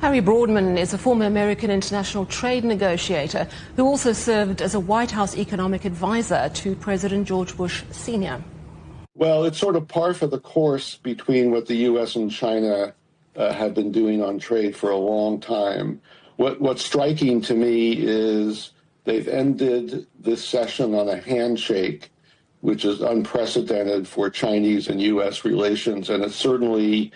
Harry Broadman is a former American international trade negotiator who also served as a White House economic advisor to President George Bush Sr. Well, it's sort of par for the course between what the U.S. and China have been doing on trade for a long time. What's striking to me is they've ended this session on a handshake, which is unprecedented for Chinese and U.S. relations, and it certainly,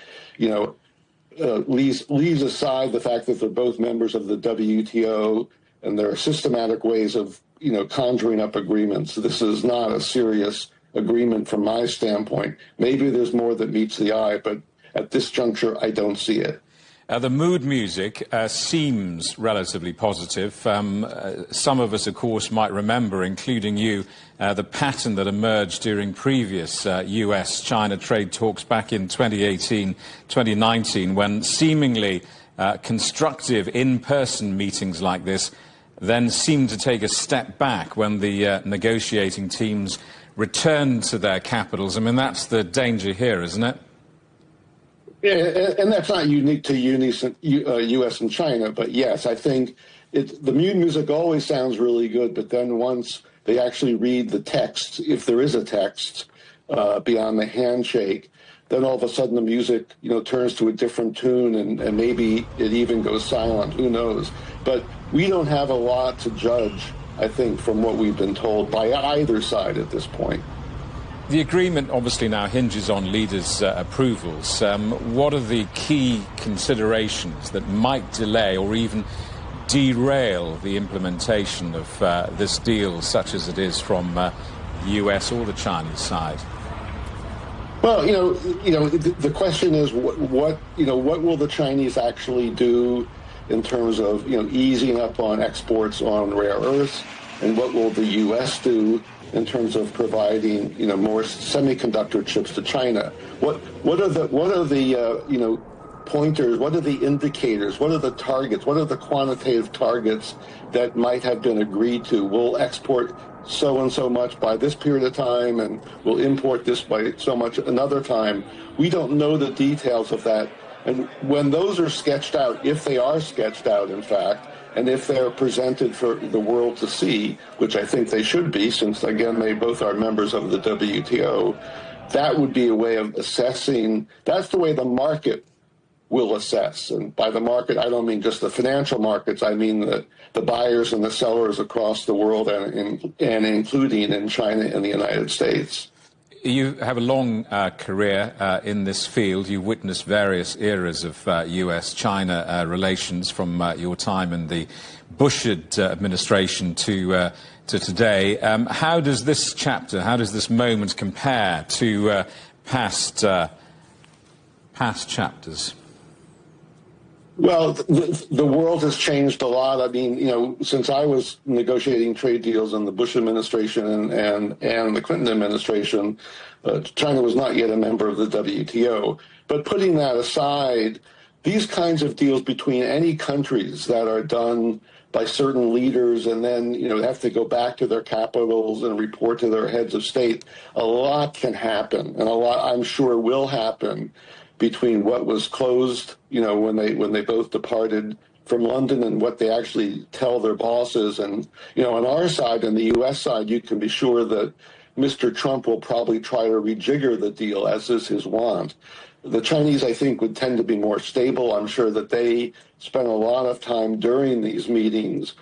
leaves aside the fact that they're both members of the WTO, and there are systematic ways of, conjuring up agreements. This is not a serious agreement from my standpoint. Maybe there's more that meets the eye, but at this juncture, I don't see it. The mood music seems relatively positive. Some of us, of course, might remember, including you, the pattern that emerged during previous US-China trade talks back in 2018, 2019, when seemingly constructive in-person meetings like this then seemed to take a step back when the negotiating teams returned to their capitals. I mean, that's the danger here, isn't it? Yeah, and that's not unique to U.S. and China, but yes, I think the mood music always sounds really good, but then once they actually read the text, if there is a text beyond the handshake, then all of a sudden the music, turns to a different tune, and maybe it even goes silent. Who knows? But we don't have a lot to judge, I think, from what we've been told by either side at this point. The agreement obviously now hinges on leaders' approvals. What are the key considerations that might delay or even derail the implementation of this deal, such as it is from the US or the Chinese side? Well, the question is what will the Chinese actually do in terms of easing up on exports on rare earths, and what will the U.S. do in terms of providing more semiconductor chips to China? What are the pointers? What are the indicators? What are the targets? What are the quantitative targets that might have been agreed to? We'll export so and so much by this period of time, and we'll import this by so much another time. We don't know the details of that. And when those are sketched out, if they are sketched out, in fact, and if they're presented for the world to see, which I think they should be, since, again, they both are members of the WTO, that would be a way of assessing. That's the way the market will assess. And by the market, I don't mean just the financial markets. I mean the buyers and the sellers across the world, and including in China and the United States. You have a long career in this field. You've witnessed various eras of US-China relations, from your time in the Bush administration to today. How does this chapter, how does this moment compare to past chapters? Well, the world has changed a lot. I mean, since I was negotiating trade deals in the Bush administration and the Clinton administration, China was not yet a member of the WTO. But putting that aside, these kinds of deals between any countries that are done by certain leaders and then, have to go back to their capitals and report to their heads of state, a lot can happen, and a lot, I'm sure, will happen between what was closed, when they both departed from London, and what they actually tell their bosses. And, on our side, on the U.S. side, you can be sure that Mr. Trump will probably try to rejigger the deal, as is his wont. The Chinese, I think, would tend to be more stable. I'm sure that they spent a lot of time during these meetings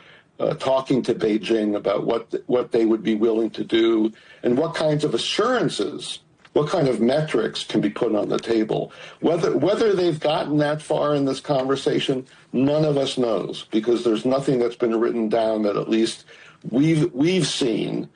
talking to Beijing about what they would be willing to do, and what kinds of assurances, what kind of metrics can be put on the table. Whether they've gotten that far in this conversation, none of us knows, because there's nothing that's been written down that at least we've seen